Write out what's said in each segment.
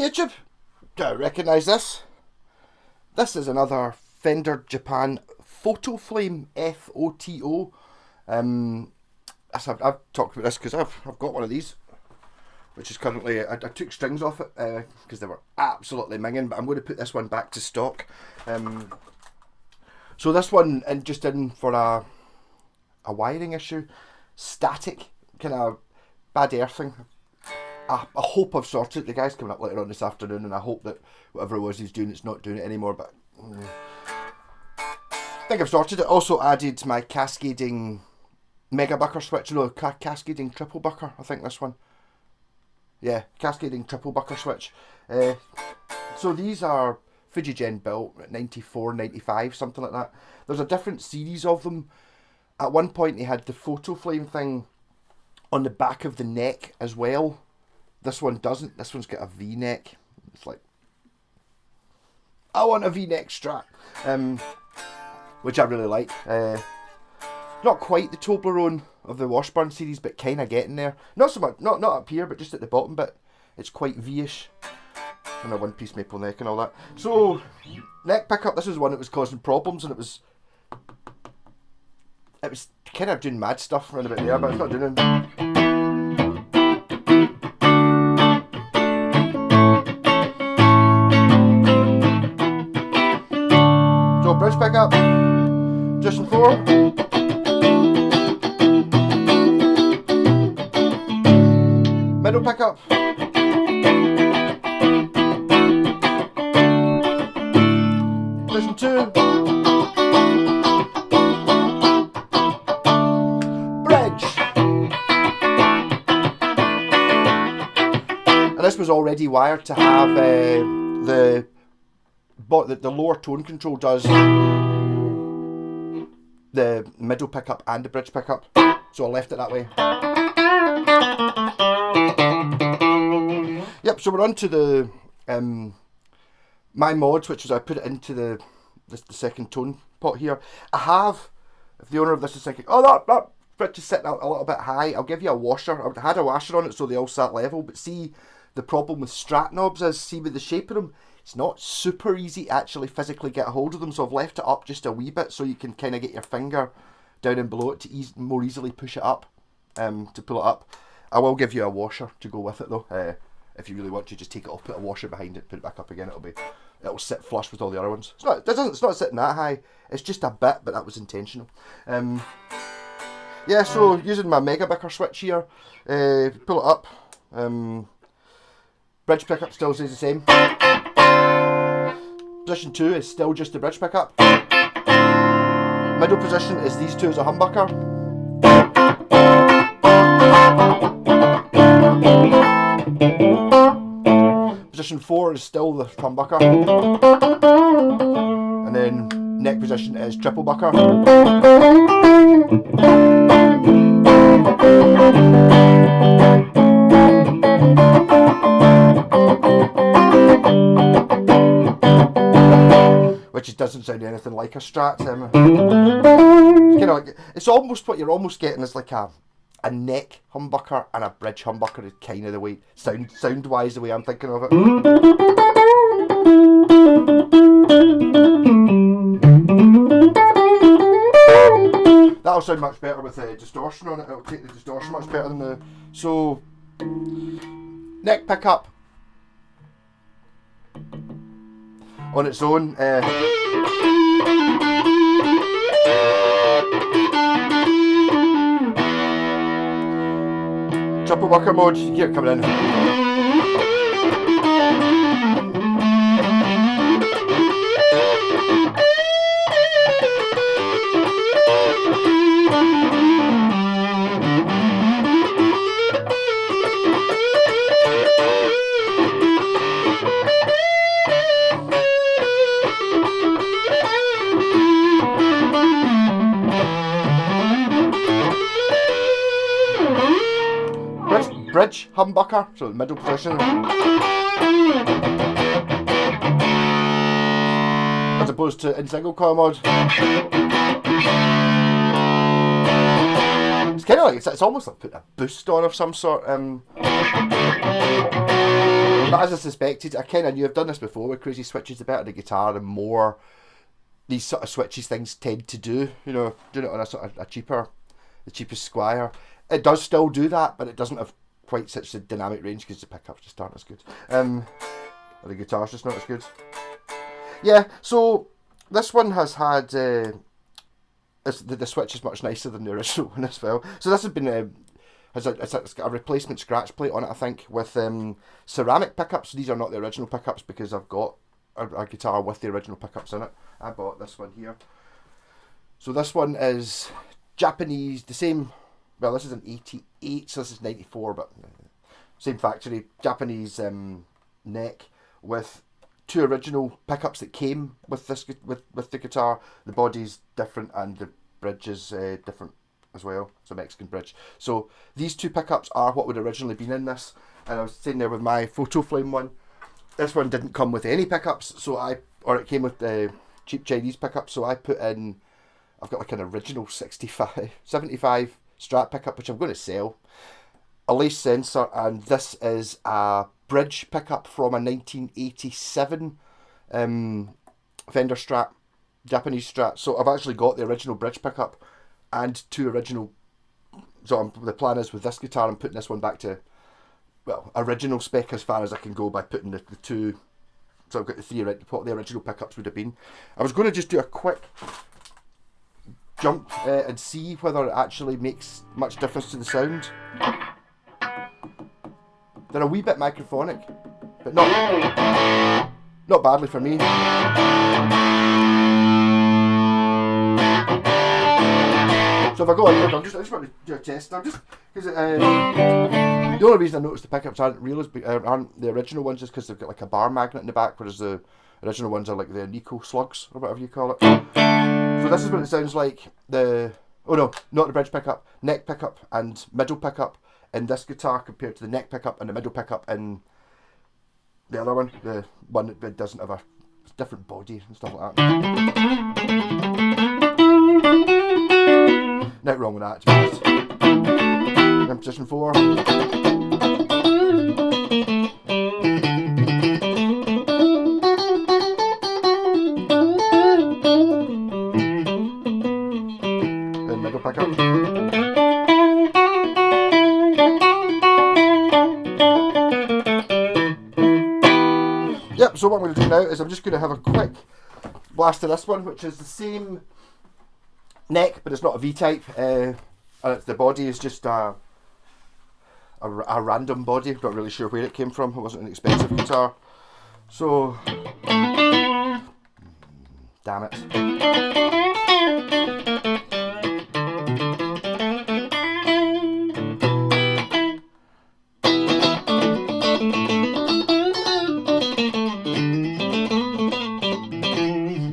YouTube, do you recognise this? This is another Fender Japan fotoflame, F-O-T-O. I've talked about this because I've got one of these, which is currently, I took strings off it because they were absolutely minging, but I'm going to put this one back to stock. So this one, just in for a wiring issue, static, kind of bad earthing. I hope I've sorted it. The guy's coming up later on this afternoon, and I hope that whatever it was he's doing, it's not doing it anymore, but I think I've sorted it. Also added my cascading mega bucker switch, no, cascading triple bucker, I think this one. Yeah, cascading triple bucker switch. So these are Fujigen built, 94, 95, something like that. There's a different series of them. At one point they had the fotoflame thing on the back of the neck as well. This one doesn't. This one's got a V-neck. It's like, I want a V-neck Strat, which I really like. Not quite the Toblerone of the Washburn series, but kind of getting there. Not so much, not up here, but just at the bottom bit. It's quite V-ish. And a one-piece maple neck and all that. So, neck pickup. This was one that was causing problems, and it was kind of doing mad stuff around about there, but it's not doing it. So bridge pickup, position 4. Middle pickup. Position 2. Bridge. And this was already wired to have the lower tone control does the middle pickup and the bridge pickup, so I left it that way. Yep, so we're on to the my mods, which is I put it into the second tone pot here. I have, if the owner of this is thinking, oh, that bridge is sitting a little bit high, I'll give you a washer. I had a washer on it so they all sat level, but see, the problem with Strat knobs is, see with the shape of them, it's not super easy to actually physically get a hold of them, so I've left it up just a wee bit so you can kind of get your finger down and below it to more easily push it up, to pull it up. I will give you a washer to go with it though. If you really want to, just take it off, put a washer behind it, put it back up again, it'll sit flush with all the other ones. It's not sitting that high, it's just a bit, but that was intentional. Yeah, so using my mega bicker switch here, pull it up. Bridge pickup still stays the same. Position 2 is still just the bridge pickup. Middle position is these two as a humbucker. Position 4 is still the humbucker. And then neck position is triple bucker. Which doesn't sound anything like a Strat. It's kind of like, it's almost what you're almost getting is like a neck humbucker and a bridge humbucker is kind of the way, sound wise, the way I'm thinking of it. That'll sound much better with distortion on it. It'll take the distortion much better than the... So, neck pickup on its own. Triple bucker mode, you can hear it coming in. Bridge humbucker, so the middle position. As opposed to in single coil mode. It's kind of like, it's almost like putting a boost on of some sort. But as I suspected, I kind of knew, I've done this before with crazy switches. The better the guitar, the more these sort of switches things tend to do. You know, doing it on a sort of the cheapest Squire. It does still do that, but it doesn't have quite such a dynamic range because the pickups just aren't as good. Or the guitar's just not as good. Yeah, so this one has had the switch is much nicer than the original one as well. So this has been it's got a replacement scratch plate on it, I think, with ceramic pickups. These are not the original pickups because I've got a guitar with the original pickups in it. I bought this one here. So this one is Japanese, the same. Well, this is an 88, so this is 94, but same factory, Japanese neck with two original pickups that came with this with the guitar. The body's different and the bridge is different as well. It's a Mexican bridge. So these two pickups are what would originally been in this. And I was sitting there with my fotoflame one. This one didn't come with any pickups, it came with the cheap Chinese pickups. So I put in, I've got like an original 75 Strat pickup, which I'm going to sell. A lace sensor, and this is a bridge pickup from a 1987 Fender Strat, Japanese Strat. So I've actually got the original bridge pickup and two original. So the plan is with this guitar, I'm putting this one back to, well, original spec as far as I can go by putting the two. So I've got the three, what the original pickups would have been. I was going to just do a quick jump and see whether it actually makes much difference to the sound. They're a wee bit microphonic, but not badly for me. So if I go on, I just want to do a test. Because the only reason I noticed the pickups aren't the original ones is because they've got like a bar magnet in the back, whereas the original ones are like the Nico slugs or whatever you call it. So this is what it sounds like. Not the bridge pickup, neck pickup and middle pickup in this guitar compared to the neck pickup and the middle pickup in the other one, the one that doesn't have a different body and stuff like that. Nothing wrong with that, to be honest. In position 4. And middle pickup. Yep, so what I'm going to do now is I'm just going to have a quick blast of this one, which is the same neck, but it's not a V-type, and the body is just a random body. Not really sure where it came from. It wasn't an expensive guitar, so damn it.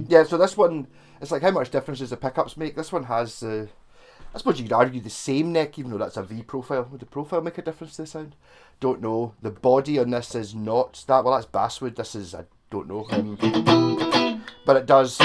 Yeah, so this one, it's like how much difference does the pickups make? This one has, I suppose you could argue the same neck, even though that's a V profile. Would the profile make a difference to the sound? Don't know. The body on this is not that, well, that's basswood. This is, I don't know. But it does.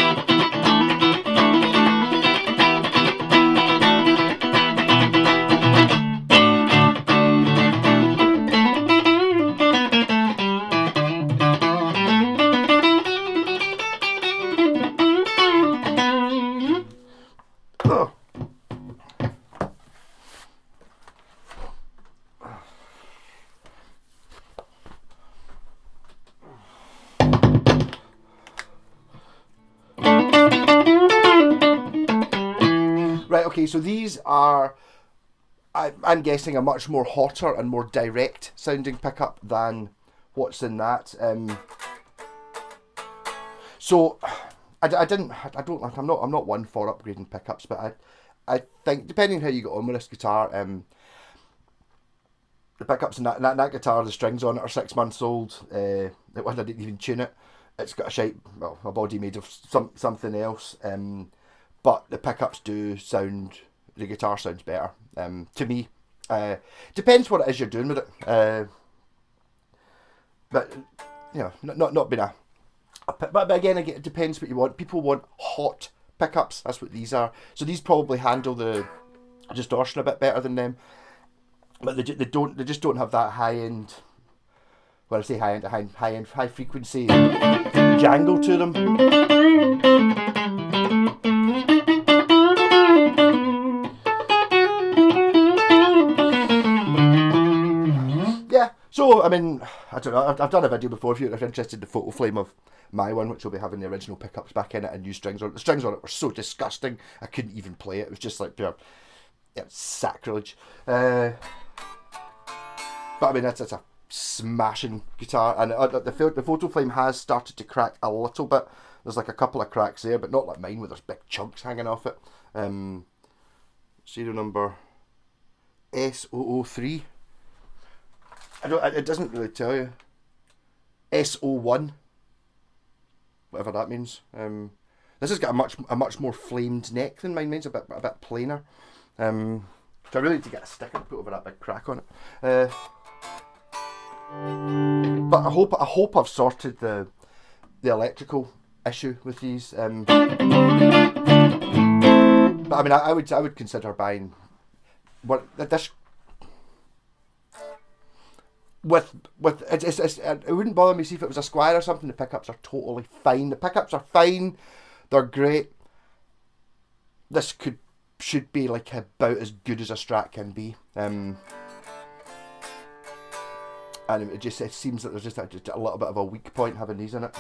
Okay, so these are, I'm guessing, a much more hotter and more direct sounding pickup than what's in that. So I'm not one for upgrading pickups, but I think depending on how you get on with this guitar, the pickups in that guitar, the strings on it are 6 months old. I didn't even tune it. It's got a body made of something else. But the pickups do sound, the guitar sounds better, to me. Depends what it is you're doing with it. But, you know, not being but again, it depends what you want. People want hot pickups, that's what these are. So these probably handle the distortion a bit better than them. But they just don't have that high-end when I say high end, high frequency jangle to them. Yeah, so I mean, I don't know. I've done a video before. If you're interested in the photo flame of my one, which will be having the original pickups back in it and new strings on it. The strings on it were so disgusting, I couldn't even play it. It was just like pure, sacrilege. But I mean, it's a smashing guitar, and the photo flame has started to crack a little bit. There's like a couple of cracks there, but not like mine where there's big chunks hanging off it. Serial number S003. It doesn't really tell you. S01, whatever that means. This has got a much more flamed neck than mine. Mine's a bit plainer. So I really need to get a sticker to put over that big crack on it. But I hope I've sorted the electrical issue with these. But I mean, I would consider buying this. It wouldn't bother me see if it was a Squire or something. The pickups are totally fine. The pickups are fine. They're great. This should be like about as good as a Strat can be. And it seems that there's just a little bit of a weak point having these in it.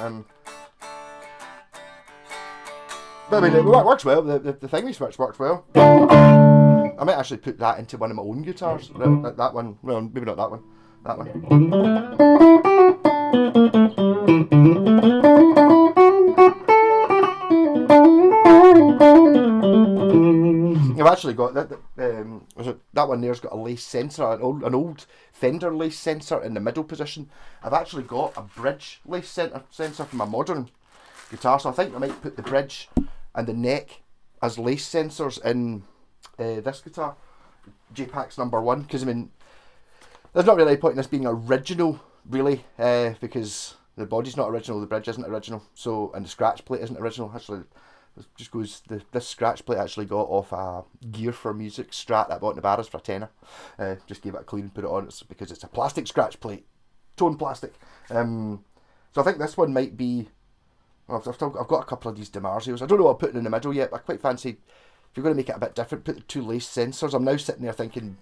But I mean, it works well. The thingy switch works well. I might actually put that into one of my own guitars. That one. Well, maybe not that one. That one. I've actually got that. That one there's got a lace sensor, an old Fender lace sensor in the middle position. I've actually got a bridge lace sensor for my modern guitar, so I think I might put the bridge and the neck as lace sensors in this guitar, J-Pax number 1, because I mean, there's not really any point in this being original, really, because the body's not original, the bridge isn't original, so, and the scratch plate isn't original. Actually, it just goes, this scratch plate actually got off a Gear for Music Strat that I bought in the Barras for a tenner. Just gave it a clean and put it on, because it's a plastic scratch plate, tone plastic. So I think this one might be, well, I've got a couple of these DiMarzios. I don't know what I'm putting in the middle yet, but I quite fancy, if you're going to make it a bit different, put the 2 lace sensors. I'm now sitting there thinking,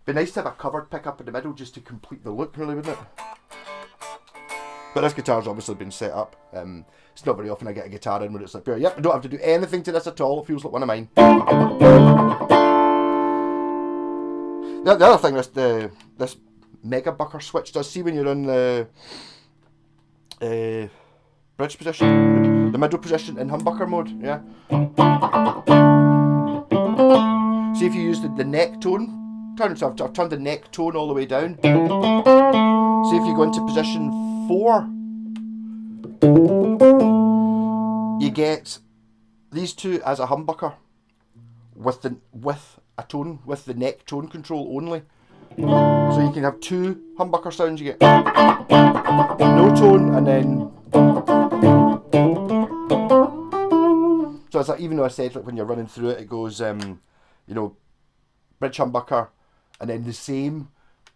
be nice to have a covered pickup in the middle just to complete the look, really, wouldn't it? But this guitar's obviously been set up. It's not very often I get a guitar in where it's like, yep, I don't have to do anything to this at all. It feels like one of mine. The other thing this mega bucker switch does, see when you're in the bridge position, the middle position in humbucker mode, yeah. See if you use the neck tone. So I've turned the neck tone all the way down. See if you go into position 4, you get these two as a humbucker with the neck tone control only. So you can have 2 humbucker sounds. You get no tone and then. So it's like, even though I said like when you're running through it, it goes bridge humbucker. And then the same,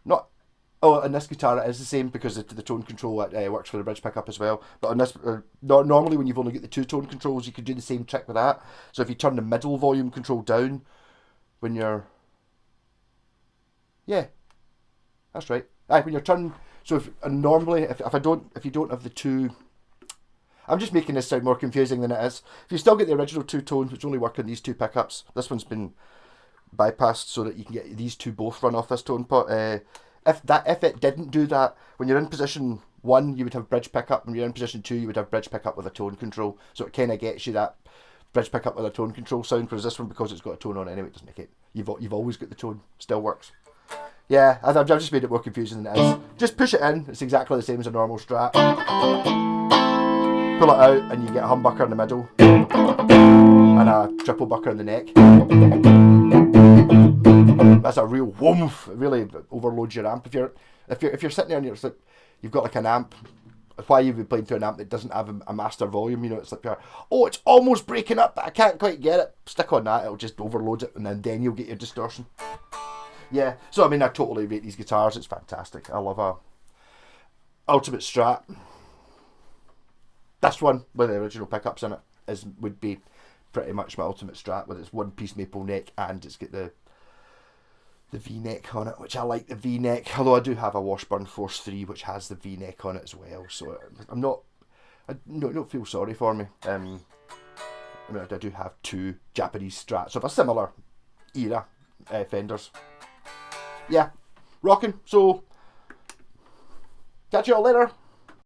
in this guitar it is the same because the tone control works for the bridge pickup as well. But on this, normally when you've only got the 2 tone controls, you could do the same trick with that. So if you turn the middle volume control down, when you're, yeah, that's right. When you're turning, so if normally if you don't have the 2, I'm just making this sound more confusing than it is. If you still get the original 2 tones, which only work on these 2 pickups, this one's been bypassed so that you can get these 2 both run off this tone pot. If it didn't do that, when you're in position 1 you would have bridge pickup, when you're in position 2 you would have bridge pickup with a tone control, so it kind of gets you that bridge pickup with a tone control sound. Whereas this one, because it's got a tone on it anyway, it doesn't make it, you've always got the tone, still works. Yeah, I've just made it more confusing than it is. Just push it in, it's exactly the same as a normal Strat. Pull it out and you get a humbucker in the middle and a triple bucker in the neck. That's a real woomph. It really overloads your amp. If you're sitting there and you've got like an amp, why you'd be playing through an amp that doesn't have a master volume, it's like it's almost breaking up but I can't quite get it. Stick on that, it'll just overload it and then you'll get your distortion. Yeah, so I mean I totally rate these guitars, it's fantastic. I love Ultimate Strat. This one with the original pickups in it would be pretty much my Ultimate Strat, with its one-piece maple neck, and it's got the V-neck on it, which I like the V-neck, although I do have a Washburn Force 3 which has the V-neck on it as well, so don't feel sorry for me. I mean, I do have two Japanese Strats of a similar era, Fenders. Yeah, rocking. So catch you all later.